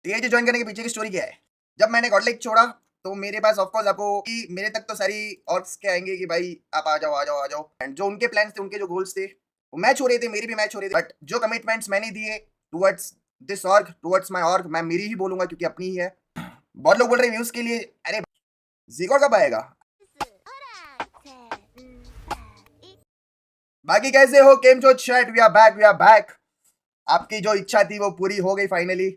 TAG join करने के पीछे की स्टोरी क्या है? जब मैंने गॉड लाइक छोड़ा तो मेरे पास ऑफ कोर्स आपको कि मेरे तक तो सारी ऑर्ग्स क्या आएंगे कि भाई आप आ जाओ आ जाओ आ जाओ एंड जो उनके प्लान्स थे उनके जो गोल्स थे वो मैच हो रहे थे, मेरी भी मैच हो रहे थे, बट जो कमिटमेंट्स मैंने दिए towards this org towards my org, मैं मेरी ही बोलूंगा क्योंकि अपनी ही है। बहुत लोग बोल रहे व्यूज के लिए, अरे जीगो कब आएगा? बाकी कैसे हो? केम जो chat, we are back we are back. आपकी जो इच्छा थी वो पूरी हो गई finally.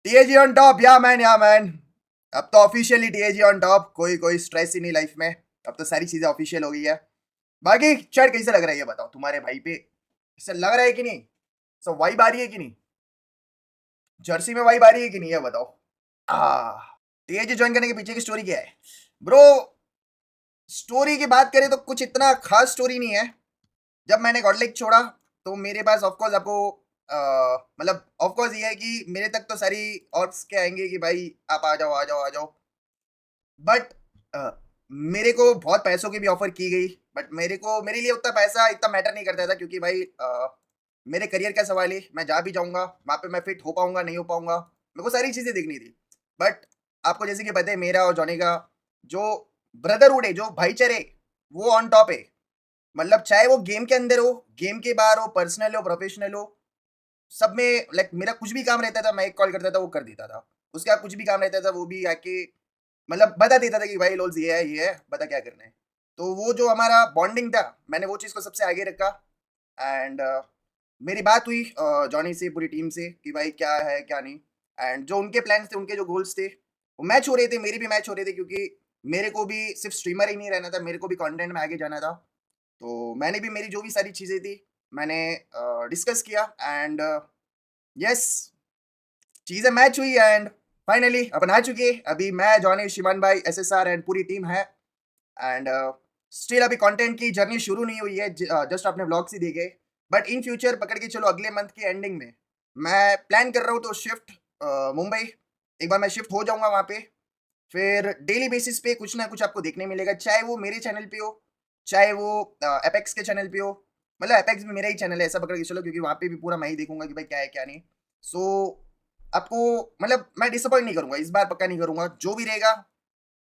TAG on top, yeah man. अब तो ऑफिशियली टीएजी ऑन टॉप, कोई कोई स्ट्रेस ही नहीं लाइफ में। अब तो सारी चीजें ऑफिशियल हो गई है। बाकी चैट कैसे लग रहा है ये बताओ, तुम्हारे भाई पे इससे लग रहा है कि नहीं? सो वाइब आ रही है कि नहीं? जर्सी में वाइब आ रही है कि नहीं ये बताओ। टीएजी ज्वाइन करने के पीछे की स्टोरी क्या है ब्रो? स्टोरी की बात करें तो कुछ इतना खास स्टोरी नहीं है। जब मैंने गॉड लाइक छोड़ा तो मेरे पास ऑफकोर्स आपको मतलब ऑफकोर्स ये है कि मेरे तक तो सारी ऑर्ग्स क्या आएंगे कि भाई आप आ जाओ आ जाओ आ जाओ, बट मेरे को बहुत पैसों की भी ऑफर की गई, बट मेरे लिए उतना पैसा इतना मैटर नहीं करता था क्योंकि भाई मेरे करियर का सवाल है। मैं जा भी जाऊंगा वहाँ पे, मैं फिट हो पाऊंगा नहीं हो पाऊंगा, मेरे को सारी चीज़ें देखनी थी। बट आपको जैसे कि पता है मेरा और जॉनी का जो ब्रदरहुड है, जो भाईचारे, वो ऑन टॉप है। मतलब चाहे वो गेम के अंदर हो, गेम के बाहर हो, पर्सनल हो, प्रोफेशनल हो, सब में लाइक मेरा कुछ भी काम रहता था मैं एक कॉल करता था वो कर देता था। उसका कुछ भी काम रहता था वो भी आके मतलब बता देता था कि भाई लोल्स ये है बता क्या करना है। तो वो जो हमारा बॉन्डिंग था मैंने वो चीज़ को सबसे आगे रखा। एंड मेरी बात हुई जॉनी से, पूरी टीम से कि भाई क्या है क्या नहीं। एंड जो उनके प्लान्स थे उनके जो गोल्स थे वो मैच हो रहे थे, मेरी भी मैच हो रहे थे क्योंकि मेरे को भी सिर्फ स्ट्रीमर ही नहीं रहना था, मेरे को भी कंटेंट में आगे जाना था। तो मैंने भी मेरी जो भी सारी चीज़ें थी मैंने डिस्कस किया एंड यस, चीज़ें मैच हुई एंड फाइनली अपन आ चुके। अभी मैं जॉनी, शिमान भाई, एसएसआर एंड पूरी टीम है। एंड स्टिल अभी कंटेंट की जर्नी शुरू नहीं हुई है, जस्ट आपने व्लॉग्स ही देखे। बट इन फ्यूचर पकड़ के चलो अगले मंथ के एंडिंग में मैं प्लान कर रहा हूँ तो शिफ्ट मुंबई, एक बार मैं शिफ्ट हो जाऊंगा वहाँ पे। फिर डेली बेसिस पे कुछ ना कुछ आपको देखने मिलेगा, चाहे वो मेरे चैनल पे हो, चाहे वो एपेक्स के चैनल पे हो। मतलब एपेक्स भी मेरा ही चैनल है ऐसा पकड़ के चलो, क्योंकि वहाँ पे भी पूरा मैं ही देखूंगा कि भाई क्या है क्या नहीं। सो आपको मतलब मैं डिसअपॉइंट नहीं करूंगा, इस बार पक्का नहीं करूंगा। जो भी रहेगा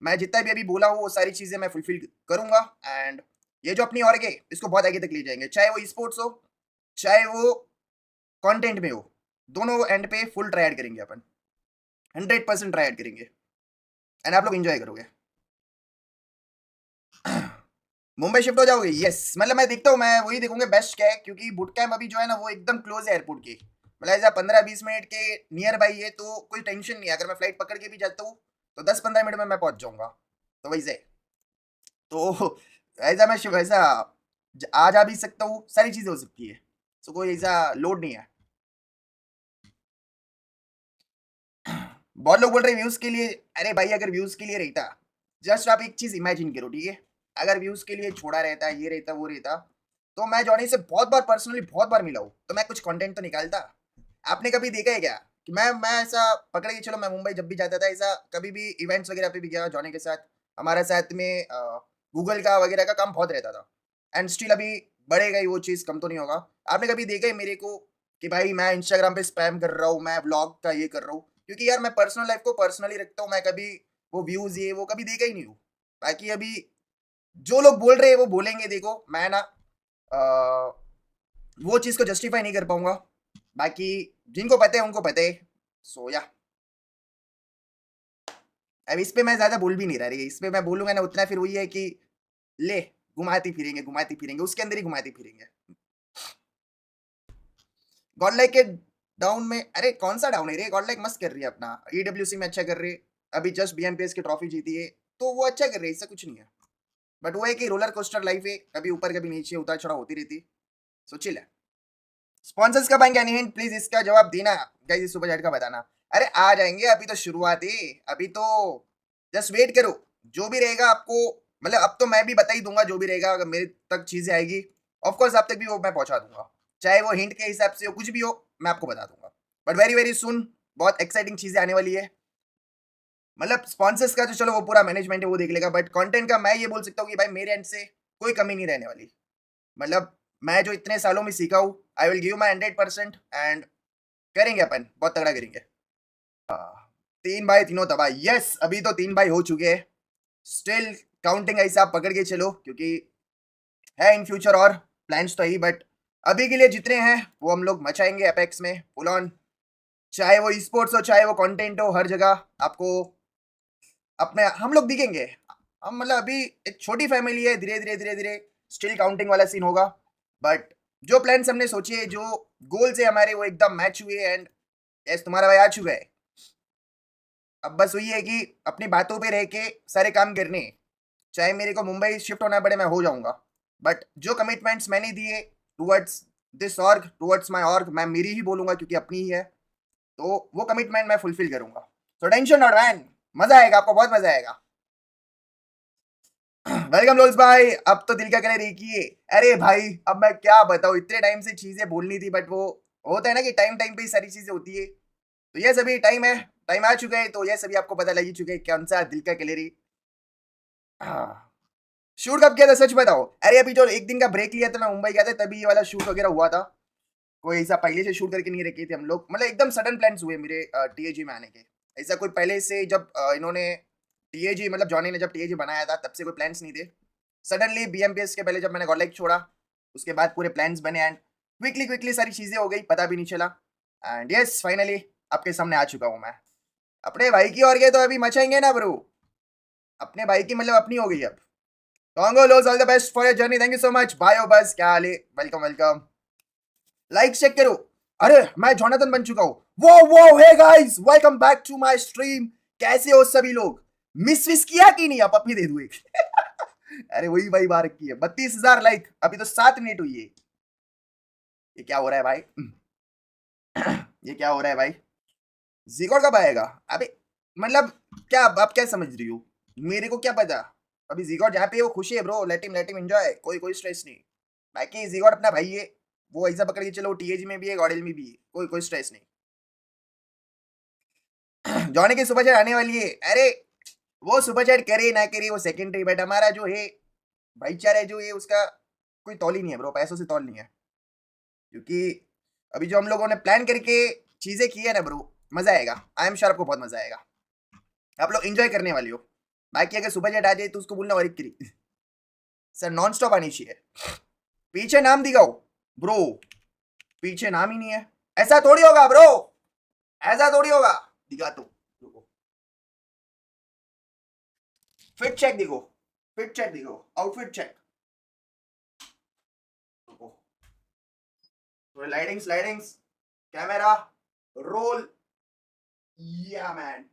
मैं जितना भी अभी बोला हूँ वो सारी चीज़ें मैं फुलफिल करूंगा। एंड ये जो अपनी ऑर्ग है इसको बहुत आगे तक ले जाएंगे, चाहे वो स्पोर्ट्स हो चाहे वो कंटेंट में हो, दोनों एंड पे फुल ट्राई ऐड करेंगे अपन, 100% ट्राई ऐड करेंगे एंड आप लोग एंजॉय करोगे। मुंबई शिफ्ट हो जाओगे? यस, मतलब मैं देखता हूँ, मैं वही देखूंगा बेस्ट क्या है, क्योंकि बुट कैम्प अभी जो है ना वो एकदम क्लोज है एयरपोर्ट के। मतलब ऐसा 15-20 मिनट के नियर बाई है तो कोई टेंशन नहीं है। अगर मैं फ्लाइट पकड़ के भी जाता हूँ तो 10-15 मिनट में मैं पहुंच जाऊंगा। तो वही से तो ऐसा मैं वैसा आ जा भी सकता हूँ, सारी चीज़ें हो सकती है। तो कोई ऐसा लोड नहीं है। बहुत लोग बोल रहे व्यूज के लिए, अरे भाई अगर व्यूज के लिए रहता, जस्ट आप एक चीज इमेजिन करो ठीक है, अगर व्यूज के लिए छोड़ा रहता, ये रहता वो रहता, तो मैं जॉनी से बहुत बार पर्सनली बहुत बार मिला हूँ तो मैं कुछ कंटेंट तो निकालता। आपने कभी देखा है क्या कि मैं ऐसा पकड़ के चलो, मैं मुंबई जब भी जाता था ऐसा कभी भी इवेंट्स वगैरह पे भी गया जॉनी के साथ, हमारे साथ में गूगल का वगैरह का काम बहुत रहता था। एंड स्टिल अभी बढ़ेगा ही, वो चीज़ कम तो नहीं होगा। आपने कभी देखा है मेरे को कि भाई मैं इंस्टाग्राम पे स्पैम कर रहा हूँ, मैं ब्लॉग का ये कर रहा हूँ? क्योंकि यार मैं पर्सनल लाइफ को पर्सनली रखता हूँ, मैं कभी वो व्यूज ये वो कभी देखा ही नहीं हूँ। बाकी अभी जो लोग बोल रहे हैं वो बोलेंगे, देखो मैं ना वो चीज़ को जस्टिफाई नहीं कर पाऊंगा। बाकी जिनको पता है उनको पता है। सो या अब इस पे मैं ज़्यादा बोल भी नहीं रहा रही, इस पे मैं बोलूंगा ना उतना फिर वही है कि ले घुमाती फिरेंगे उसके अंदर ही घुमाती फिरेंगे। गॉड लाइक के डाउन में, अरे कौन सा डाउन है रे? गॉड लाइक मस्त कर रही है अपना, ईडब्ल्यूसी में अच्छा कर रही है। अभी जस्ट बीएमपीएस की ट्रॉफी जीती है तो वो अच्छा कर रही है, इससे कुछ नहीं है। बट वो है कि रोलर कोस्टर लाइफ है, कभी ऊपर कभी नीचे उतार चढ़ाव होती रहती। सो चिल है। स्पॉन्सर्स कब आएंगे एनी हिंट प्लीज, इसका जवाब देना गाइस, इस सुपर चैट का बताना। अरे आ जाएंगे, अभी तो शुरुआत है, अभी तो जस्ट वेट करो। जो भी रहेगा आपको, मतलब अब तो मैं भी बता ही दूंगा जो भी रहेगा, अगर मेरे तक चीजें आएगी ऑफ कोर्स आप तक भी वो मैं पहुंचा दूंगा, चाहे वो हिंट के हिसाब से हो कुछ भी हो, मैं आपको बता दूंगा। बट वेरी वेरी सुन बहुत एक्साइटिंग चीजें आने वाली है। मतलब स्पॉन्सर्स का तो चलो वो पूरा मैनेजमेंट है वो देख लेगा, बट कंटेंट का मैं ये बोल सकता हूँ कि भाई मेरे एंड से कोई कमी नहीं रहने वाली। मतलब मैं जो इतने सालों में सीखा हूँ I will give my 100% and करेंगे अपन, बहुत तगड़ा करेंगे। 3 भाई तीनों तबाह। यस, अभी तो 3 भाई हो चुके हैं। स्टिल काउंटिंग ऐसा आप पकड़ के चलो, क्योंकि है इन फ्यूचर और प्लान्स तो ही, बट अभी के लिए जितने हैं वो हम लोग मचाएंगे एपेक्स में फुल ऑन। चाहे वो स्पोर्ट्स हो, चाहे वो कंटेंट हो, हर जगह आपको अपने हम लोग दिखेंगे। हम मतलब अभी एक छोटी फैमिली है, धीरे धीरे धीरे धीरे स्टिल काउंटिंग वाला सीन होगा। बट जो प्लान्स हमने सोचे, जो गोल्स है हमारे, वो एकदम मैच हुए। एंड यस, तुम्हारा भाई आ चुका है। अब बस वही है कि अपनी बातों पे रह के सारे काम करने हैं। चाहे मेरे को मुंबई शिफ्ट होना पड़े, मैं हो जाऊंगा। बट जो कमिटमेंट्स मैंने दिए towards this org, towards my org, मैं मेरी ही बोलूंगा क्योंकि अपनी ही है, तो वो कमिटमेंट मैं फुलफिल करूंगा। तो टेंशन नॉट मैन, मजा आएगा, आपको बहुत मजा आएगा। वेलकम लोल्स भाई, अब तो दिल का कलर एक ही है। अरे भाई, अब मैं क्या बताऊं, इतने टाइम से चीजें बोलनी थी, बट वो होता है ना कि टाइम टाइम पे ही सारी चीजें होती है। तो ये सभी टाइम है, टाइम आ चुका है, तो ये सभी आपको पता लग ही चुके हैं कौन सा दिल का कलर है। शूट कब किया था, सच बताओ। अरे अभी जो एक दिन का ब्रेक लिया था, मैं मुंबई गया था, तभी ये वाला शूट वगैरह हुआ था। कोई ऐसा पहले से शूट करके नहीं रखे थे हम लोग, मतलब एकदम सडन प्लान्स हुए मेरे टीएजी में आने के। ऐसा कोई पहले से जब इन्होंने टीएजी, मतलब जॉनी ने जब टीएजी बनाया था, तब से कोई प्लान्स नहीं थे। सडनली बीएमपीएस के पहले जब मैंने गॉड छोड़ा, उसके बाद पूरे प्लान्स बने। एंड क्विकली क्विकली सारी चीजें हो गई, पता भी नहीं चला। एंड यस, फाइनली आपके सामने आ चुका हूँ मैं। अपने भाई की और गए तो अभी मचाएंगे ना ब्रो। अपने भाई की मतलब अपनी हो गई अब। Congo Los, all the best for your journey. Thank you so much. Bio Buzz, क्या हाल है? Welcome welcome. लाइक चेक करो। अरे मैं जोनाथन बन चुका हूँ। वो hey guys, welcome back to my stream. कैसे हो सभी लोग? मिस विस किया कि नहीं? आप अपनी दे दो एक। अरे वही भाई बार की है। 32,000 लाइक, अभी तो 7 मिनट हुई है। ये क्या हो रहा है भाई? ये क्या हो रहा है भाई? जीगोर कब आएगा? अबे मतलब क्या, आप क्या समझ रही हो? मेरे को क्या पता। अभी जीगोट जहाँ पे है वो खुशी है ब्रो, लेट हिम एंजॉय, कोई कोई स्ट्रेस नहीं। बाकी जीगोट अपना भाई है, वो ऐसा पकड़ के चलो, टीएजी में भी है, गॉडल में भी है, कोई कोई स्ट्रेस नहीं। जॉनी की सुपर चैट आने वाली है। अरे वो सुपर चैट करे ना करे वो सेकेंडरी, बट हमारा जो है भाईचारा जो है उसका कोई तौल ही नहीं है ब्रो, पैसों से तौल नहीं है। क्योंकि अभी जो हम लोगों ने प्लान करके चीजें की है ना ब्रो, मजा आएगा। आई एम श्योर आपको बहुत मजा आएगा, आप लोग एंजॉय करने वाले हो। बाकी अगर सुपर चैट आ जाए तो उसको बोलना और सर नॉन स्टॉप आनी चाहिए। पीछे नाम दिखाओ ब्रो, पीछे नाम ही नहीं है। ऐसा थोड़ी होगा ब्रो, ऐसा थोड़ी होगा। दिखा तो, फिट चेक दिखो, फिट चेक दिखो, outfit check. Lighting slidings, camera roll. Yeah man,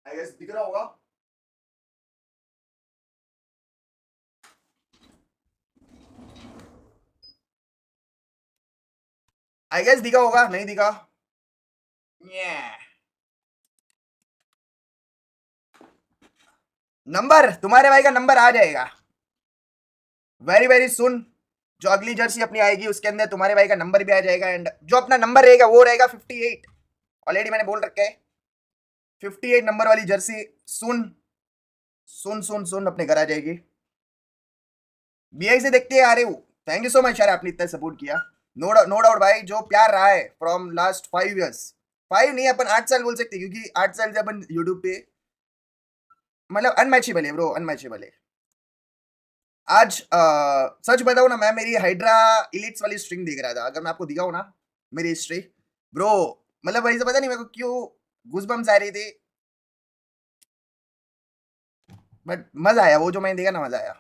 I guess दिख रहा होगा। आई गेस दिखा होगा, नहीं दिखा। नंबर, तुम्हारे भाई का नंबर आ जाएगा वेरी वेरी सुन। जो अगली जर्सी अपनी आएगी उसके अंदर तुम्हारे भाई का नंबर भी आ जाएगा। एंड जो अपना नंबर रहेगा वो रहेगा 58। ऑलरेडी मैंने बोल रखा है, 58 नंबर वाली जर्सी सुन सुन सुन सुन अपने घर आ जाएगी। बीआई से देखते आ रहे हो। थैंक यू सो मच यार, आपने इतना सपोर्ट किया। नो डाउट भाई, जो प्यार रहा है फ्रॉम लास्ट 5 इयर्स, 5 नहीं अपन 8 साल बोल सकते, क्योंकि 8 साल से अपन यूट्यूब पे मतलब अनमैचेबल है ब्रो, अनमैचेबल है। आज सच बताऊं ना, मैं मेरी हाइड्रा इलिट्स वाली स्ट्रिंग देख रहा था। अगर मैं आपको दिखाऊं ना मेरी हिस्ट्री ब्रो, मतलब वही से पता नहीं मेरे को क्यों गूज़बम्स आ रही थी, बट मजा आया। वो जो मैंने देखा ना, मजा आया।